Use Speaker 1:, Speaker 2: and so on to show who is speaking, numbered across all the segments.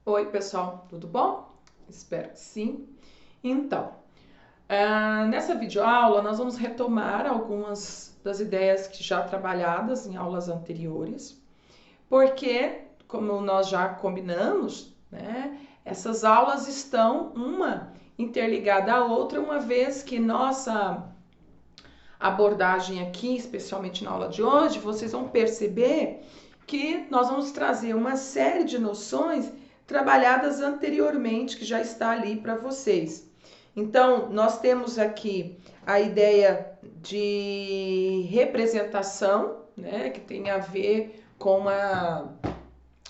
Speaker 1: Oi, pessoal, tudo bom? Espero que sim. Então, nessa videoaula nós vamos retomar algumas das ideias que já trabalhadas em aulas anteriores, porque, como nós já combinamos, né, essas aulas estão uma interligada à outra, uma vez que nossa abordagem aqui, especialmente na aula de hoje, vocês vão perceber que nós vamos trazer uma série de noções trabalhadas anteriormente, que já está ali para vocês. Então, nós temos aqui a ideia de representação, né, que tem a ver com a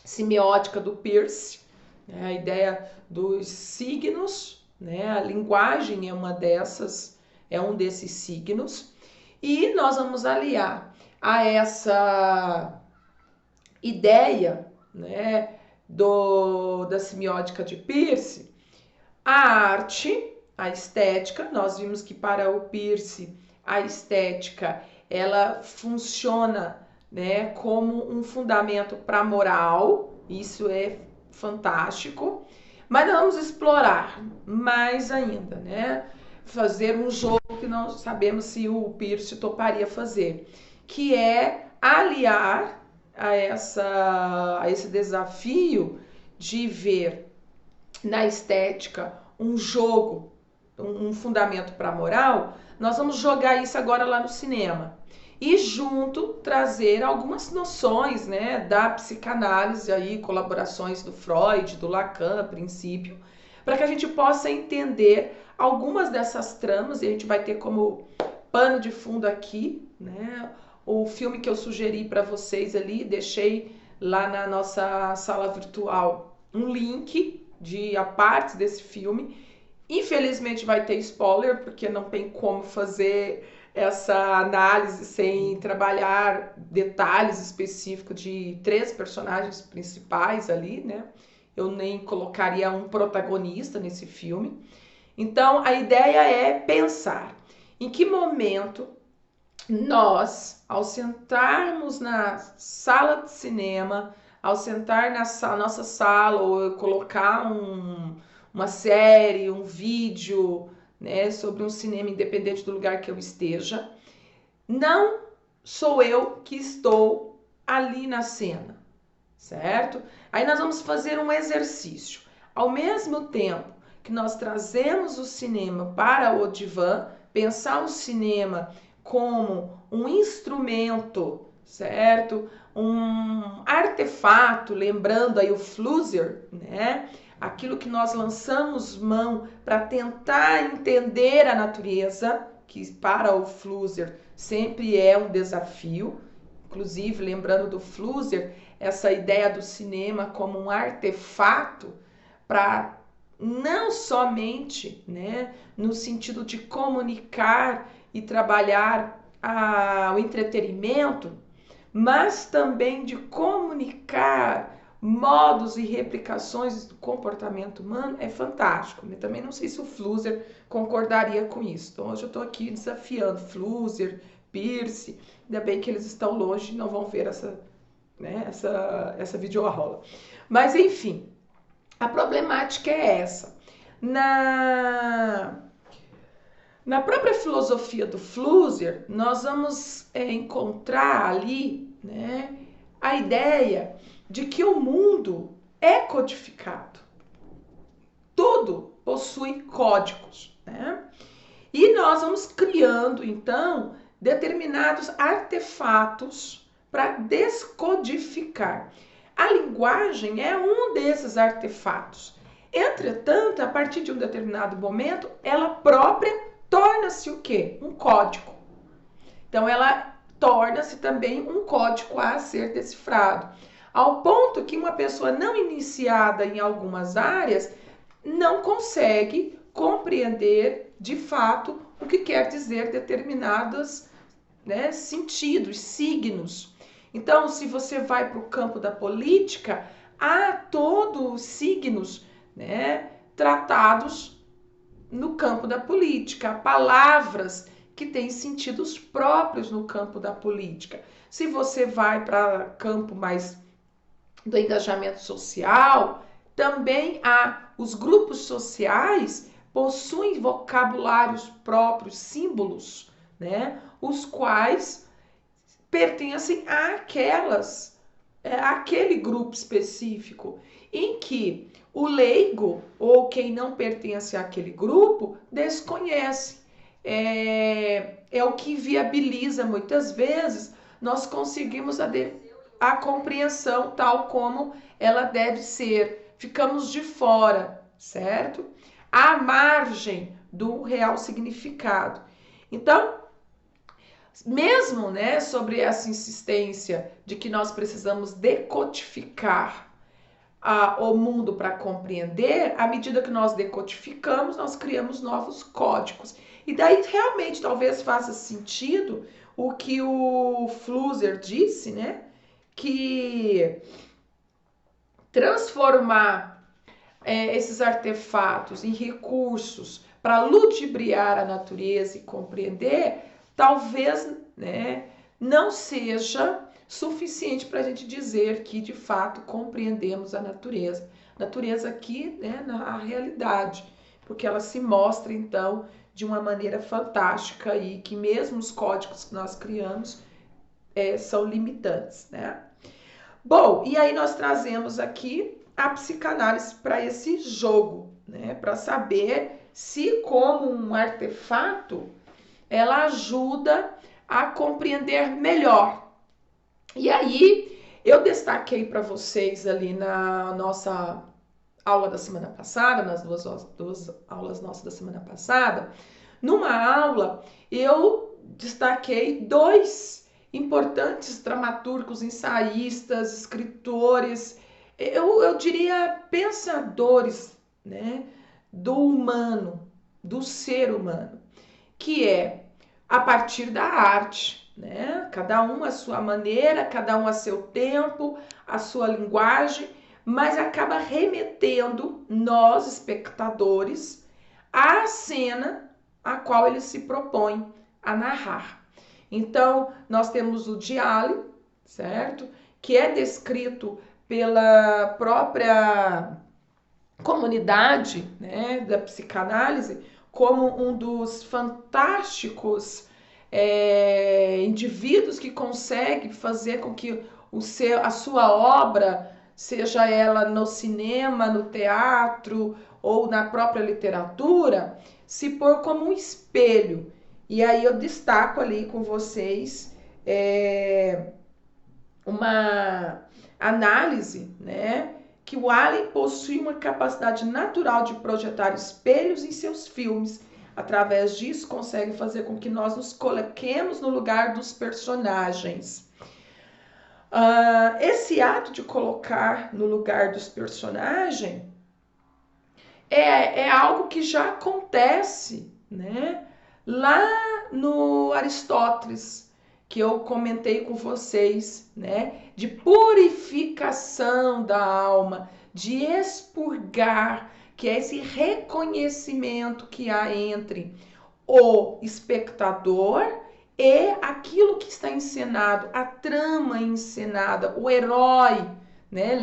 Speaker 1: semiótica do Peirce, né, a ideia dos signos, né, a linguagem é uma dessas, é um desses signos. E nós vamos aliar a essa ideia, né, da semiótica de Peirce, a arte, a estética. Nós vimos que para o Peirce a estética ela funciona, né, como um fundamento para a moral. Isso é fantástico. Mas nós vamos explorar mais ainda, né? Fazer um jogo que não sabemos se o Peirce toparia fazer, que é aliar a esse desafio de ver na estética um jogo, um fundamento para a moral. Nós vamos jogar isso agora lá no cinema e junto trazer algumas noções, né, da psicanálise aí, colaborações do Freud, do Lacan, a princípio, para que a gente possa entender algumas dessas tramas. E a gente vai ter como pano de fundo aqui, né, o filme que eu sugeri para vocês ali, deixei lá na nossa sala virtual um link de a partes desse filme. Infelizmente vai ter spoiler, porque não tem como fazer essa análise sem trabalhar detalhes específicos de 3 personagens principais ali, né? Eu nem colocaria um protagonista nesse filme. Então, a ideia é pensar em que momento nós, ao sentarmos na sala de cinema, ao sentar na nossa sala, ou colocar uma série, um vídeo, né, sobre um cinema, independente do lugar que eu esteja, não sou eu que estou ali na cena, certo? Aí nós vamos fazer um exercício. Ao mesmo tempo que nós trazemos o cinema para o divã, pensar o cinema como um instrumento, certo? Um artefato, lembrando aí o Flusser, né? Aquilo que nós lançamos mão para tentar entender a natureza, que para o Flusser sempre é um desafio. Inclusive, lembrando do Flusser, essa ideia do cinema como um artefato para não somente, né, no sentido de comunicar e trabalhar o entretenimento, mas também de comunicar modos e replicações do comportamento humano. É fantástico. Eu também não sei se o Flusser concordaria com isso. Então hoje eu estou aqui desafiando Flusser, Peirce. Ainda bem que eles estão longe e não vão ver essa videoaula. Mas enfim, a problemática é essa. Na própria filosofia do Flusser, nós vamos encontrar ali, né, a ideia de que o mundo é codificado. Tudo possui códigos, né? E nós vamos criando, então, determinados artefatos para descodificar. A linguagem é um desses artefatos. Entretanto, a partir de um determinado momento, ela própria torna-se o quê? Um código. Então, ela torna-se também um código a ser decifrado. Ao ponto que uma pessoa não iniciada em algumas áreas não consegue compreender de fato o que quer dizer determinados, né, sentidos, signos. Então, se você vai para o campo da política, há todos signos, né, tratados no campo da política, palavras que têm sentidos próprios no campo da política. Se você vai para campo mais do engajamento social, também os grupos sociais possuem vocabulários próprios, símbolos, né? Os quais pertencem àquele grupo específico, em que o leigo ou quem não pertence àquele grupo desconhece. É o que viabiliza muitas vezes nós conseguimos a compreensão tal como ela deve ser. Ficamos de fora, certo? À margem do real significado. Então, mesmo, né, sobre essa insistência de que nós precisamos decodificar o mundo para compreender, à medida que nós decodificamos, nós criamos novos códigos. E daí realmente talvez faça sentido o que o Flusser disse, né? Que transformar esses artefatos em recursos para ludibriar a natureza e compreender, talvez, né, não seja suficiente para a gente dizer que de fato compreendemos a natureza. Natureza aqui, né, na realidade, porque ela se mostra então de uma maneira fantástica e que mesmo os códigos que nós criamos são limitantes, né? Bom, e aí nós trazemos aqui a psicanálise para esse jogo, né? Para saber se, como um artefato, ela ajuda a compreender melhor. E aí eu destaquei para vocês ali na nossa aula da semana passada, nas duas aulas nossas da semana passada, numa aula eu destaquei 2 importantes dramaturgos, ensaístas, escritores, eu diria pensadores, né, do humano, do ser humano, que é a partir da arte, né? Cada um à sua maneira, cada um a seu tempo, a sua linguagem, mas acaba remetendo nós, espectadores, à cena a qual ele se propõe a narrar. Então, nós temos o Diálogo, certo? Que é descrito pela própria comunidade, né, da psicanálise como um dos fantásticos indivíduos que consegue fazer com que a sua obra, seja ela no cinema, no teatro ou na própria literatura, se pôr como um espelho. E aí eu destaco ali com vocês uma análise, né, que o Allen possui uma capacidade natural de projetar espelhos em seus filmes. Através disso, consegue fazer com que nós nos coloquemos no lugar dos personagens. Esse ato de colocar no lugar dos personagens é algo que já acontece, né, lá no Aristóteles, que eu comentei com vocês, né, de purificação da alma, de expurgar, que é esse reconhecimento que há entre o espectador e aquilo que está encenado, a trama encenada, o herói, né,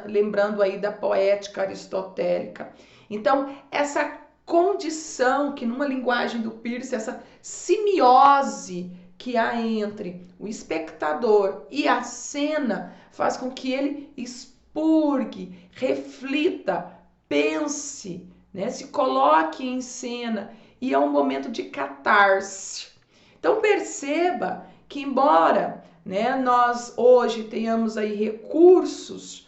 Speaker 1: lembrando aí da poética aristotélica. Então, essa condição que numa linguagem do Peirce, essa simiose que há entre o espectador e a cena faz com que ele expurgue, reflita, pense, né, se coloque em cena, e é um momento de catarse. Então perceba que embora, né, nós hoje tenhamos aí recursos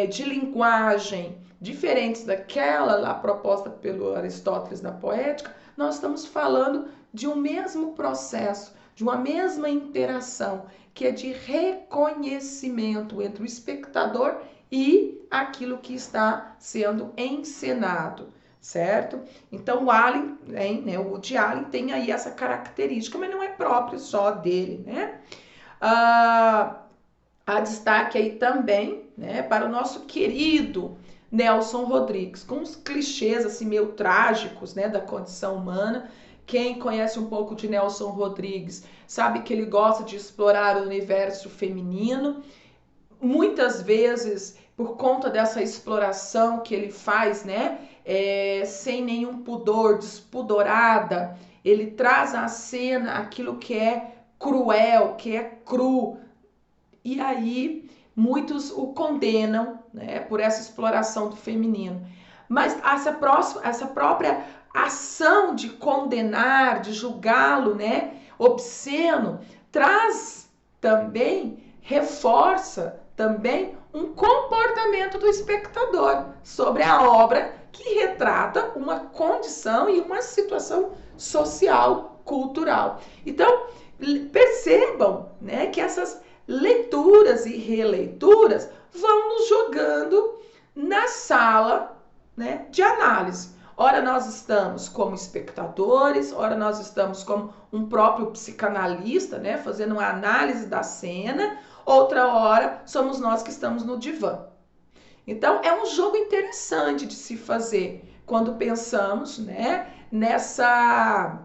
Speaker 1: de linguagem diferentes daquela lá proposta pelo Aristóteles na poética, nós estamos falando de um mesmo processo, de uma mesma interação, que é de reconhecimento entre o espectador e aquilo que está sendo encenado, certo? Então o Allen, né, o Woody Allen tem aí essa característica, mas não é próprio só dele, né? Há destaque aí também, né, para o nosso querido Nelson Rodrigues, com os clichês assim meio trágicos, né, da condição humana. Quem conhece um pouco de Nelson Rodrigues sabe que ele gosta de explorar o universo feminino. Muitas vezes por conta dessa exploração que ele faz, né? Sem nenhum pudor, despudorada, ele traz à cena aquilo que é cruel, que é cru, e aí muitos o condenam, né, por essa exploração do feminino. Mas essa própria ação de condenar, de julgá-lo, né, obsceno, traz também, reforça também um comportamento do espectador sobre a obra que retrata uma condição e uma situação social, cultural. Então, percebam, né, que essas leituras e releituras vão nos jogando na sala, né, de análise. Ora nós estamos como espectadores, ora nós estamos como um próprio psicanalista, né, fazendo uma análise da cena, outra hora somos nós que estamos no divã. Então é um jogo interessante de se fazer quando pensamos, né, nessa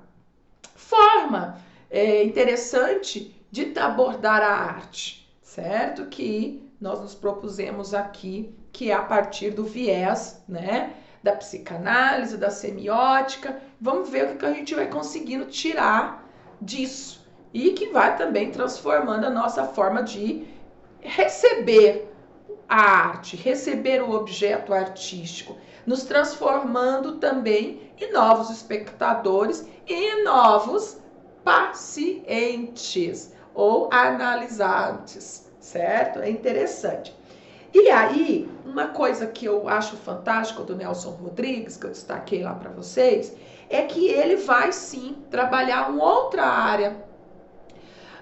Speaker 1: forma interessante de abordar a arte, certo? Que nós nos propusemos aqui, que é a partir do viés, né, da psicanálise, da semiótica. Vamos ver o que a gente vai conseguindo tirar disso e que vai também transformando a nossa forma de receber a arte, receber o objeto artístico, nos transformando também em novos espectadores e em novos pacientes ou analisantes, certo? É interessante. E aí, uma coisa que eu acho fantástica do Nelson Rodrigues, que eu destaquei lá para vocês, é que ele vai sim trabalhar uma outra área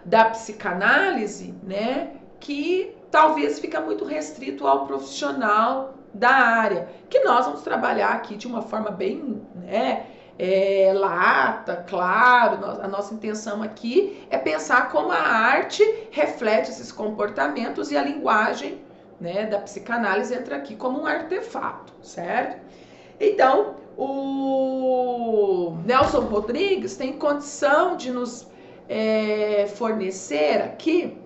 Speaker 1: da psicanálise, né, que talvez fica muito restrito ao profissional da área, que nós vamos trabalhar aqui de uma forma bem, né, lata, claro. A nossa intenção aqui é pensar como a arte reflete esses comportamentos e a linguagem, né, da psicanálise entra aqui como um artefato, certo? Então, o Nelson Rodrigues tem condição de nos fornecer aqui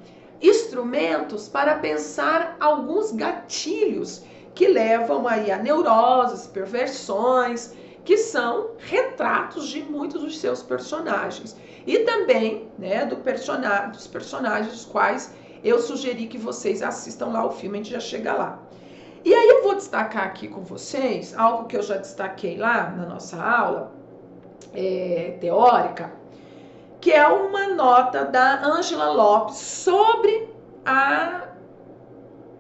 Speaker 1: instrumentos para pensar alguns gatilhos que levam aí a neuroses, perversões, que são retratos de muitos dos seus personagens. E também, né, dos personagens dos quais eu sugeri que vocês assistam lá o filme, a gente já chega lá. E aí eu vou destacar aqui com vocês algo que eu já destaquei lá na nossa aula teórica, que é uma nota da Ângela Lopes sobre a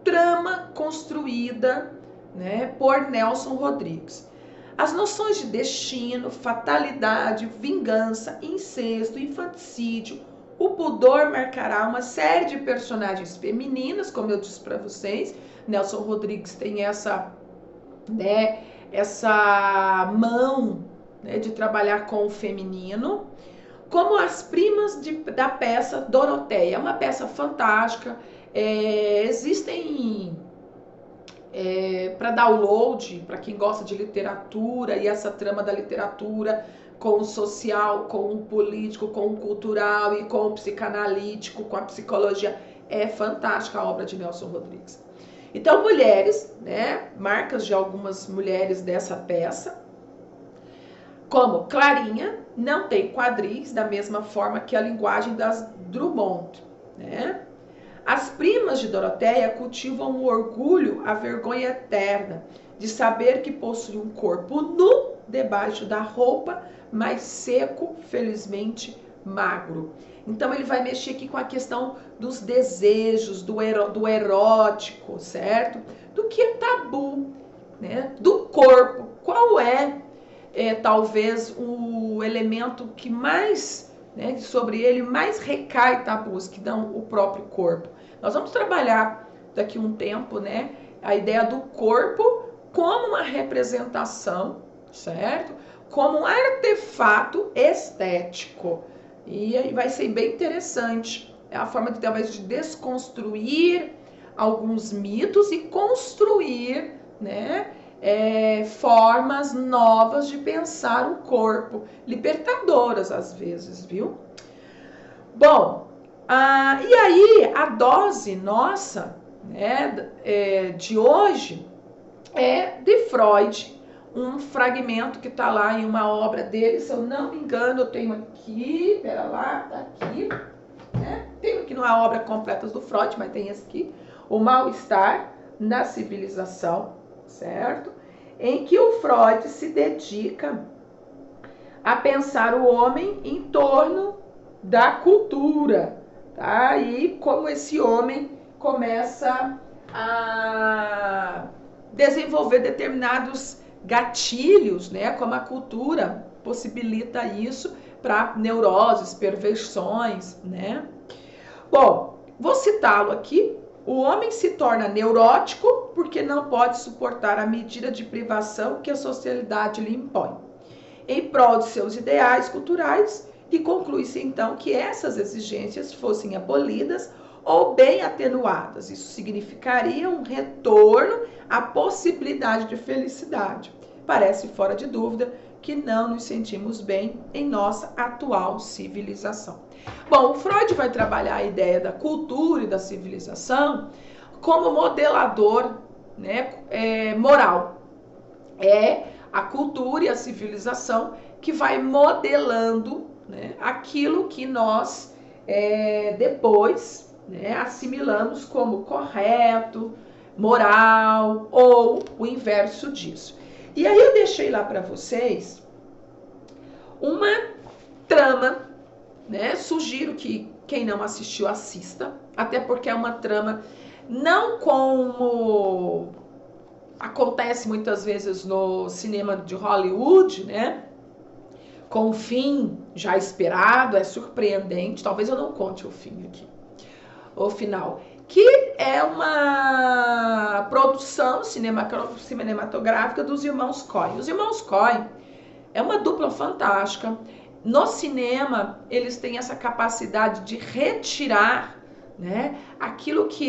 Speaker 1: trama construída, né, por Nelson Rodrigues. As noções de destino, fatalidade, vingança, incesto, infanticídio, o pudor marcará uma série de personagens femininas, como eu disse para vocês. Nelson Rodrigues tem essa mão, né, de trabalhar com o feminino, como as primas da peça Doroteia. É uma peça fantástica. Existem para download, para quem gosta de literatura, e essa trama da literatura com o social, com o político, com o cultural e com o psicanalítico, com a psicologia. É fantástica a obra de Nelson Rodrigues. Então, mulheres, né, marcas de algumas mulheres dessa peça, como Clarinha, não tem quadris, da mesma forma que a linguagem das Drummond, né? As primas de Doroteia cultivam o orgulho, a vergonha eterna de saber que possui um corpo nu debaixo da roupa, mas seco, felizmente magro. Então ele vai mexer aqui com a questão dos desejos, do erótico, certo? Do que é tabu, né? Do corpo. Qual talvez o elemento que mais, né, sobre ele mais recai tabus, que dão o próprio corpo. Nós vamos trabalhar daqui a um tempo, né, a ideia do corpo como uma representação, certo? Como um artefato estético. E aí vai ser bem interessante. É a forma de, talvez, de desconstruir alguns mitos e construir, né, formas novas de pensar o corpo, libertadoras às vezes, viu? Bom, e aí a dose nossa né, de hoje é de Freud, um fragmento que está lá em uma obra dele, se eu não me engano, eu tenho aqui, pera lá, tá aqui, né? Tenho aqui numa obra completa do Freud, mas tem esse aqui, O Mal-Estar na Civilização, certo? Em que o Freud se dedica a pensar o homem em torno da cultura, tá? E como esse homem começa a desenvolver determinados gatilhos, né? Como a cultura possibilita isso para neuroses, perversões, né? Bom, vou citá-lo aqui. O homem se torna neurótico porque não pode suportar a medida de privação que a sociedade lhe impõe, em prol de seus ideais culturais, e conclui-se então que essas exigências fossem abolidas ou bem atenuadas. Isso significaria um retorno à possibilidade de felicidade. Parece fora de dúvida que não nos sentimos bem em nossa atual civilização. Bom, o Freud vai trabalhar a ideia da cultura e da civilização como modelador, né, moral. É a cultura e a civilização que vai modelando, né, aquilo que nós depois, né, assimilamos como correto, moral ou o inverso disso. E aí eu deixei lá para vocês uma trama, né? Sugiro que quem não assistiu assista, até porque é uma trama não como acontece muitas vezes no cinema de Hollywood, né? Com o fim já esperado, é surpreendente. Talvez eu não conte o fim aqui, o final, que é uma produção cinematográfica dos irmãos Coen. Os irmãos Coen é uma dupla fantástica. No cinema, eles têm essa capacidade de retirar, né, aquilo que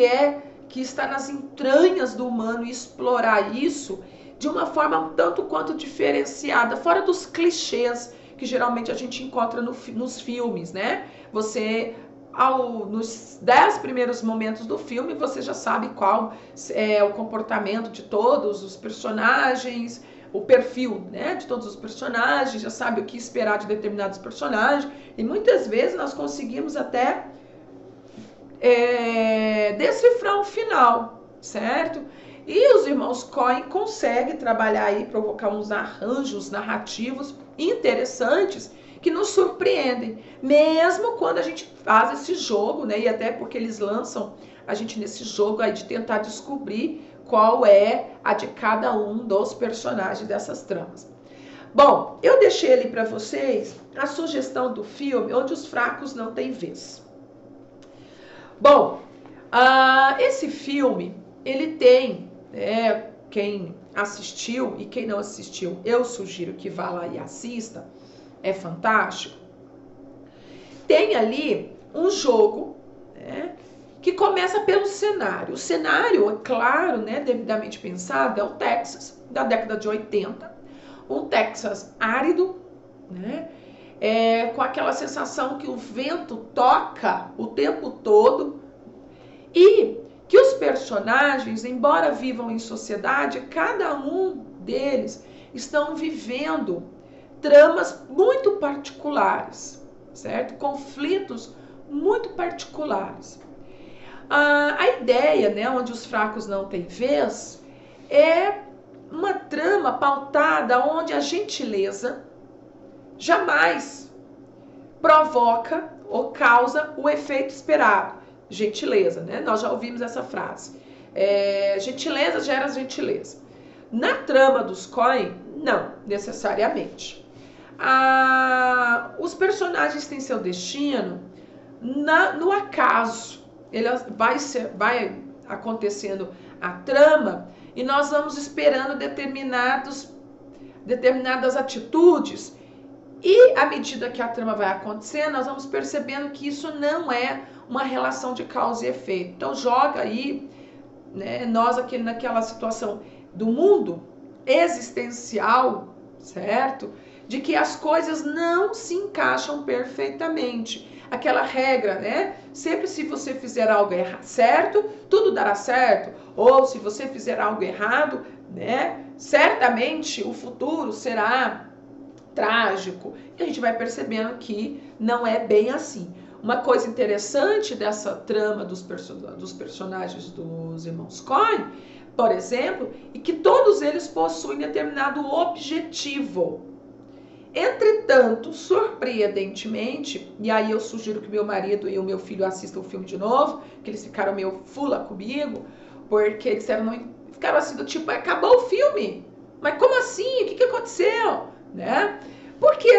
Speaker 1: está nas entranhas do humano e explorar isso de uma forma um tanto quanto diferenciada, fora dos clichês que geralmente a gente encontra nos filmes, né? Você, nos 10 primeiros momentos do filme, você já sabe qual é o comportamento de todos os personagens, o perfil, né, de todos os personagens, já sabe o que esperar de determinados personagens, e muitas vezes nós conseguimos até decifrar um final, certo? E os irmãos Coen conseguem trabalhar aí, provocar uns arranjos narrativos interessantes que nos surpreendem, mesmo quando a gente faz esse jogo, né? E até porque eles lançam a gente nesse jogo aí de tentar descobrir qual é a de cada um dos personagens dessas tramas. Bom, eu deixei ali para vocês a sugestão do filme Onde os Fracos Não Têm Vez. Bom, esse filme, ele tem, quem assistiu e quem não assistiu, eu sugiro que vá lá e assista, é fantástico. Tem ali um jogo, né, que começa pelo cenário. O cenário, é claro, né, devidamente pensado, é o Texas, da década de 80. Um Texas árido, né, com aquela sensação que o vento toca o tempo todo e que os personagens, embora vivam em sociedade, cada um deles estão vivendo tramas muito particulares, certo? Conflitos muito particulares. A ideia, né, Onde os Fracos Não Têm Vez, é uma trama pautada onde a gentileza jamais provoca ou causa o efeito esperado. Gentileza, né? Nós já ouvimos essa frase. Gentileza gera gentileza. Na trama dos Coen, não necessariamente. Os personagens têm seu destino no acaso. Vai acontecendo a trama e nós vamos esperando determinadas atitudes, e à medida que a trama vai acontecendo, nós vamos percebendo que isso não é uma relação de causa e efeito. Então joga aí, né, nós aqui naquela situação do mundo existencial, certo? De que as coisas não se encaixam perfeitamente. aquela regra, né? Sempre se você fizer algo certo, tudo dará certo. Ou se você fizer algo errado, né? Certamente o futuro será trágico. E a gente vai percebendo que não é bem assim. Uma coisa interessante dessa trama dos personagens dos irmãos Coen, por exemplo, é que todos eles possuem determinado objetivo. Entretanto, surpreendentemente, e aí eu sugiro que meu marido e o meu filho assistam o filme de novo, que eles ficaram meio fula comigo, porque disseram, ficaram assim do tipo, acabou o filme, mas como assim? O que aconteceu? Né? Por que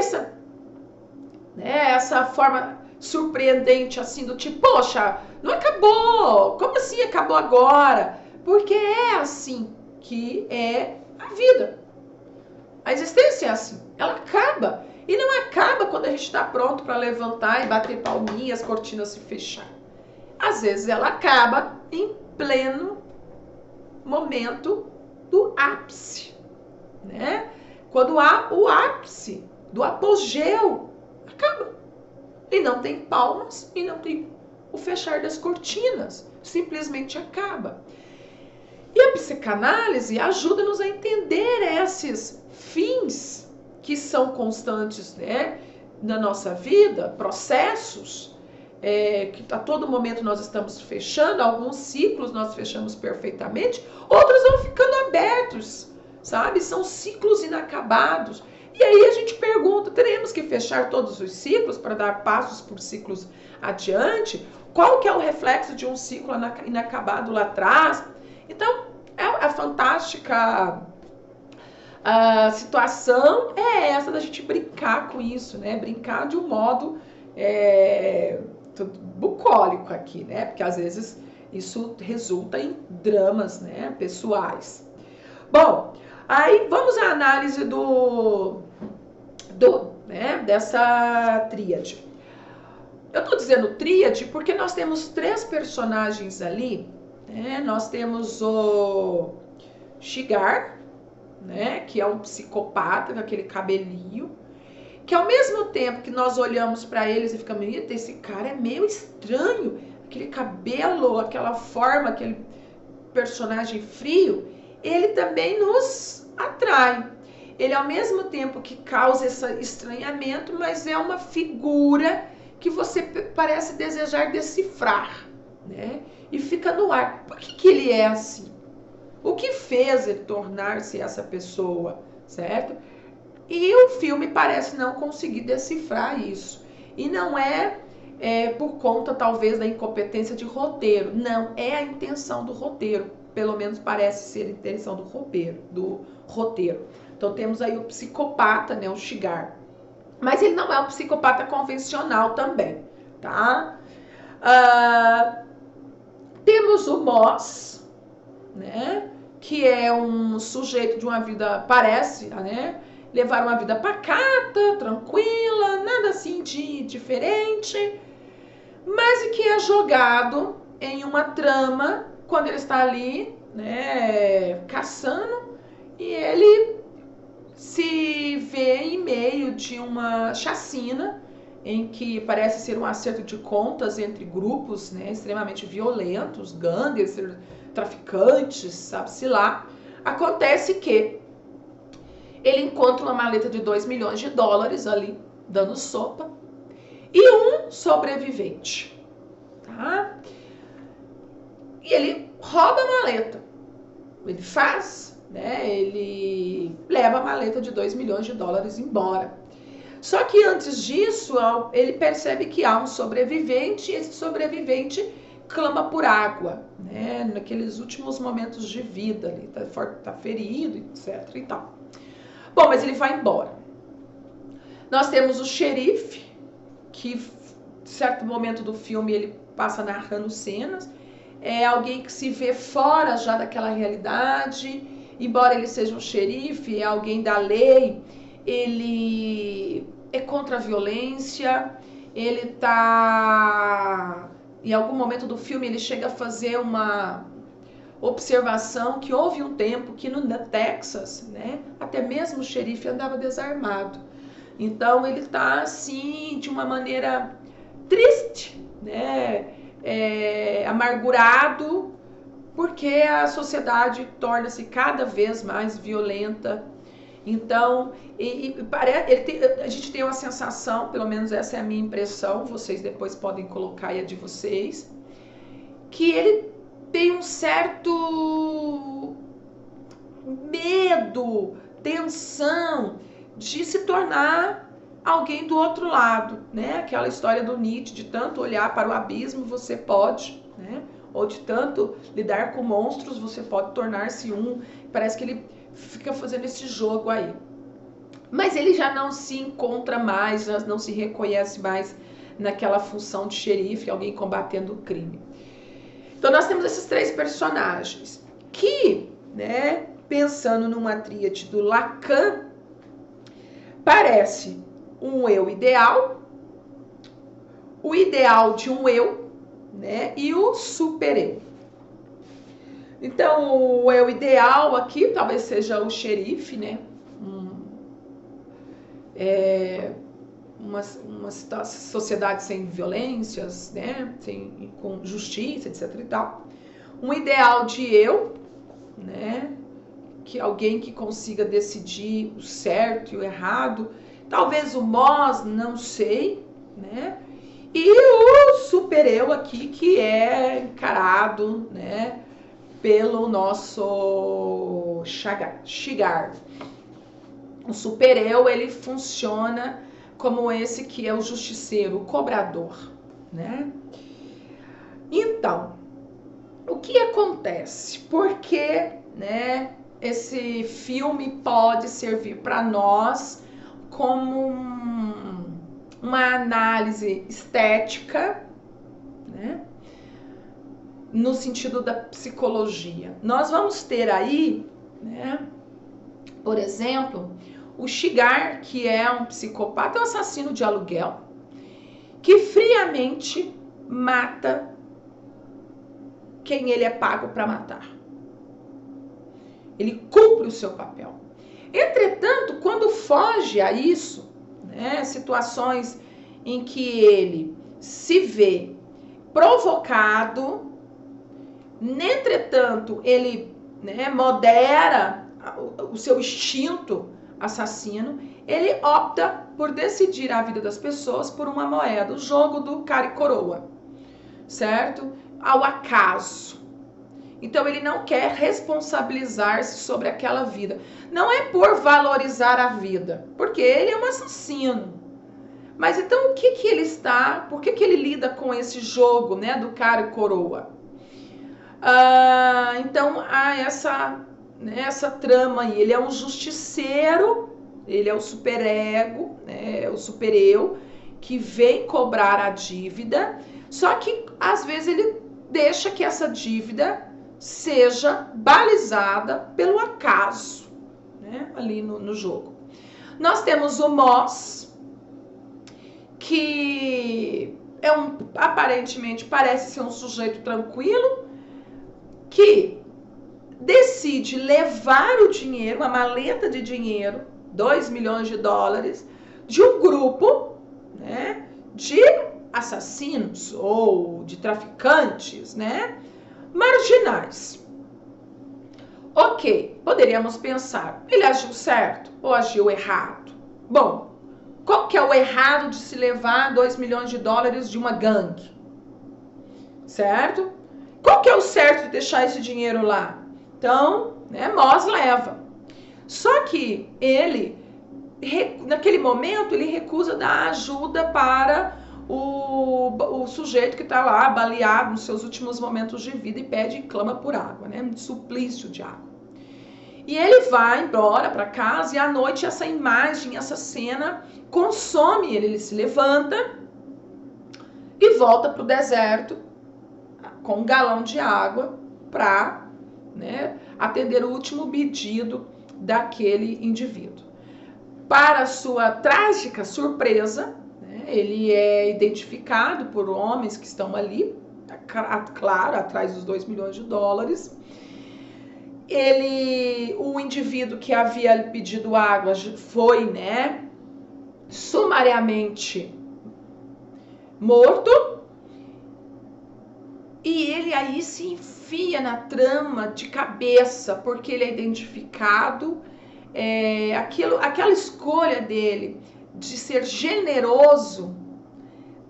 Speaker 1: essa forma surpreendente assim do tipo, poxa, não acabou, como assim acabou agora? Porque é assim que é a vida. A existência é assim, ela acaba. E não acaba quando a gente está pronto para levantar e bater palminha, as cortinas se fechar. Às vezes ela acaba em pleno momento do ápice, né? Quando há o ápice do apogeu, acaba. E não tem palmas e não tem o fechar das cortinas, simplesmente acaba. E a psicanálise ajuda-nos a entender esses fins que são constantes, né, na nossa vida, processos que a todo momento nós estamos fechando, alguns ciclos nós fechamos perfeitamente, outros vão ficando abertos, sabe? São ciclos inacabados. E aí a gente pergunta, teremos que fechar todos os ciclos para dar passos por ciclos adiante? Qual que é o reflexo de um ciclo inacabado lá atrás? Então, a fantástica situação é essa da gente brincar com isso, né? Brincar de um modo bucólico aqui, né? Porque às vezes isso resulta em dramas, né, pessoais. Bom, aí vamos à análise dessa tríade. Eu tô dizendo tríade porque nós temos 3 personagens ali, né? Nós temos o Shigar, né, que é um psicopata com aquele cabelinho, que ao mesmo tempo que nós olhamos para eles e ficamos, eita, esse cara é meio estranho, aquele cabelo, aquela forma, aquele personagem frio, ele também nos atrai. Ele ao mesmo tempo que causa esse estranhamento, mas é uma figura que você parece desejar decifrar, né? E fica no ar. Por que ele é assim? O que fez ele tornar-se essa pessoa, certo? E o filme parece não conseguir decifrar isso. E não é por conta, talvez, da incompetência de roteiro. Não, é a intenção do roteiro. Pelo menos parece ser a intenção do roteiro. Então temos aí o psicopata, né, o Shigar. Mas ele não é um psicopata convencional também, tá? Temos o Moss, né, que é um sujeito de uma vida, parece, né, levar uma vida pacata, tranquila, nada assim de diferente, mas que é jogado em uma trama quando ele está ali, né, caçando, e ele se vê em meio de uma chacina em que parece ser um acerto de contas entre grupos, né, extremamente violentos, gangsters, traficantes, sabe-se lá. Acontece que ele encontra uma maleta de $2 milhões ali, dando sopa, e um sobrevivente, tá? E ele rouba a maleta, ele faz, né? Ele leva a maleta de $2 milhões embora. Só que antes disso, ele percebe que há um sobrevivente, e esse sobrevivente clama por água, né? Naqueles últimos momentos de vida, ele tá ferido, etc e tal. Bom, mas ele vai embora. Nós temos o xerife, que em certo momento do filme ele passa narrando cenas. É alguém que se vê fora já daquela realidade, embora ele seja um xerife, é alguém da lei, ele é contra a violência, ele tá... Em algum momento do filme ele chega a fazer uma observação que houve um tempo que no Texas, né, até mesmo o xerife andava desarmado. Então ele tá assim, de uma maneira triste, né? Amargurado, porque a sociedade torna-se cada vez mais violenta. Então, a gente tem uma sensação, pelo menos essa é a minha impressão, vocês depois podem colocar aí a de vocês, que ele tem um certo medo, tensão de se tornar alguém do outro lado, né? Aquela história do Nietzsche, de tanto olhar para o abismo você pode, né? Ou de tanto lidar com monstros você pode tornar-se um. Parece que ele fica fazendo esse jogo aí. Mas ele já não se encontra mais, já não se reconhece mais naquela função de xerife, alguém combatendo o crime. Então nós temos esses três personagens que, né, pensando numa tríade do Lacan, parece um eu ideal, o ideal de um eu, né, e o super-eu. Então, o eu ideal aqui talvez seja o xerife, né, uma sociedade sem violências, né, com justiça, etc e tal. Um ideal de eu, né, que alguém que consiga decidir o certo e o errado, talvez o Moss, não sei, né, e o super-eu aqui, que é encarado, né, pelo nosso Shigar. O super-eu, ele funciona como esse que é o justiceiro, o cobrador, né? Então, o que acontece? Porque, né, esse filme pode servir para nós como uma análise estética, né, no sentido da psicologia. Nós vamos ter aí, né, por exemplo, o Shigar, que é um psicopata, é um assassino de aluguel, que friamente mata quem ele é pago para matar. Ele cumpre o seu papel. Entretanto, quando foge a isso, né, situações em que ele se vê provocado, entretanto, ele, né, modera o seu instinto assassino, ele opta por decidir a vida das pessoas por uma moeda, o jogo do cara e coroa, certo? Ao acaso. Então ele não quer responsabilizar-se sobre aquela vida. Não é por valorizar a vida, porque ele é um assassino. Mas então o que ele está, por que ele lida com esse jogo, né, do cara e coroa? Então há essa trama aí. Ele é um justiceiro, ele é o superego, né, o super-eu, que vem cobrar a dívida, só que às vezes ele deixa que essa dívida seja balizada pelo acaso, né, ali no jogo. Nós temos o Moss, que aparentemente parece ser um sujeito tranquilo, que decide levar o dinheiro, uma maleta de dinheiro, 2 milhões de dólares, de um grupo, né, de assassinos ou de traficantes, né, marginais. Ok, poderíamos pensar, ele agiu certo ou agiu errado? Bom, qual que é o errado de se levar 2 milhões de dólares de uma gangue? Certo? Qual que é o certo de deixar esse dinheiro lá? Então, né, Moss leva. Só que ele, naquele momento, ele recusa dar ajuda para o sujeito que está lá baleado nos seus últimos momentos de vida e pede e clama por água, né? Um suplício de água. E ele vai embora para casa e à noite essa imagem, essa cena consome ele. Ele se levanta e volta para o deserto com um galão de água para, né, atender o último pedido daquele indivíduo. Para sua trágica surpresa, né, ele é identificado por homens que estão ali, claro, atrás dos 2 milhões de dólares. O indivíduo que havia pedido água foi, né, sumariamente morto, e ele aí se enfia na trama de cabeça, porque ele é identificado, aquela escolha dele de ser generoso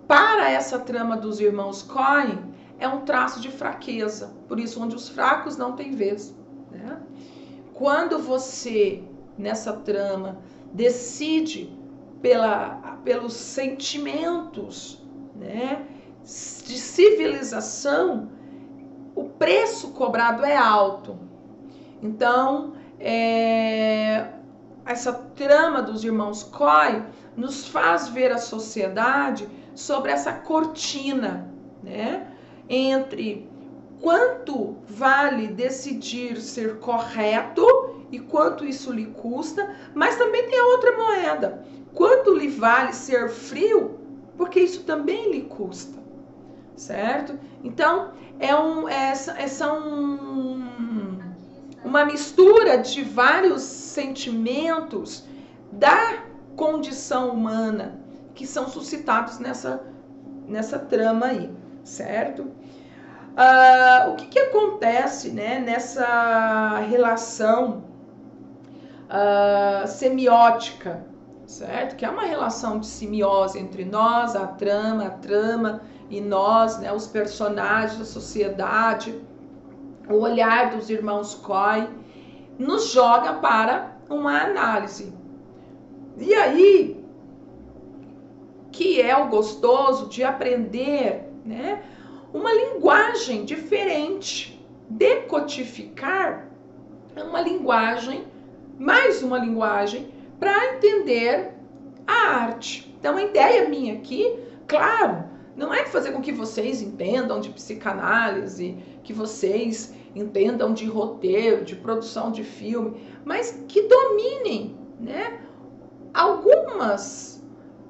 Speaker 1: para essa trama dos irmãos Coen é um traço de fraqueza, por isso onde os fracos não têm vez, né? Quando você, nessa trama, decide pelos sentimentos, né, de civilização, o preço cobrado é alto. Então, essa trama dos irmãos Coen nos faz ver a sociedade sobre essa cortina, né, entre quanto vale decidir ser correto e quanto isso lhe custa, mas também tem a outra moeda, quanto lhe vale ser frio, porque isso também lhe custa, certo? Então, uma mistura de vários sentimentos da condição humana que são suscitados nessa trama aí, certo? O que acontece, né, nessa relação semiótica, certo? Que é uma relação de simiose entre nós, a trama e nós, né, os personagens, a sociedade, o olhar dos irmãos Coen, nos joga para uma análise. E aí, que é o gostoso de aprender, né, uma linguagem diferente, decodificar uma linguagem, mais uma linguagem, para entender a arte. Então, a ideia minha aqui, claro, não é fazer com que vocês entendam de psicanálise, que vocês entendam de roteiro, de produção de filme, mas que dominem, né, algumas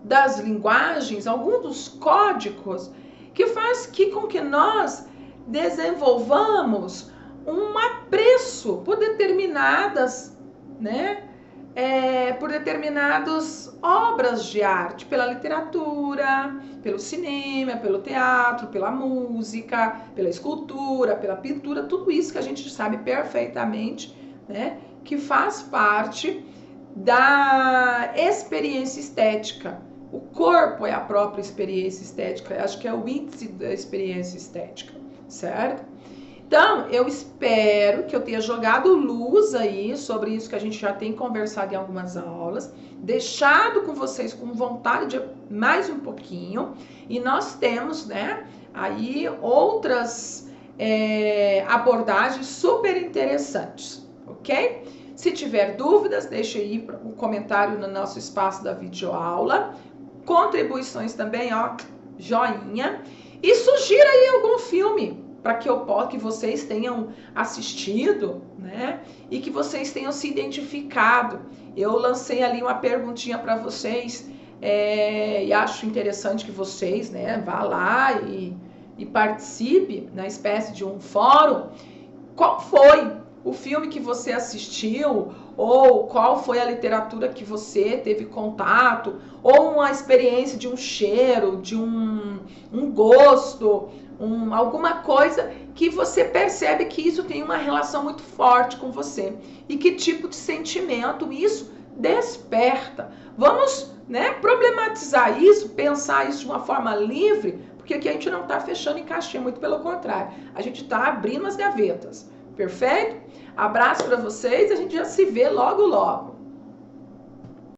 Speaker 1: das linguagens, alguns dos códigos que faz com que nós desenvolvamos um apreço por determinadas, né, por determinadas obras de arte, pela literatura, pelo cinema, pelo teatro, pela música, pela escultura, pela pintura, tudo isso que a gente sabe perfeitamente, né, que faz parte da experiência estética. O corpo é a própria experiência estética, acho que é o índice da experiência estética, certo? Então, eu espero que eu tenha jogado luz aí sobre isso que a gente já tem conversado em algumas aulas, deixado com vocês com vontade de mais um pouquinho, e nós temos, né, aí outras abordagens super interessantes, ok? Se tiver dúvidas, deixe aí um comentário no nosso espaço da videoaula, contribuições também, ó, joinha, e sugira aí algum filme para que vocês tenham assistido, né, e que vocês tenham se identificado. Eu lancei ali uma perguntinha para vocês, e acho interessante que vocês, né, vá lá e participe na espécie de um fórum. Qual foi o filme que você assistiu, ou qual foi a literatura que você teve contato, ou uma experiência de um cheiro, de um gosto, alguma coisa que você percebe que isso tem uma relação muito forte com você. E que tipo de sentimento isso desperta. Vamos, né, problematizar isso, pensar isso de uma forma livre, porque aqui a gente não está fechando em caixinha, muito pelo contrário. A gente está abrindo as gavetas. Perfeito? Abraço para vocês, a gente já se vê logo, logo.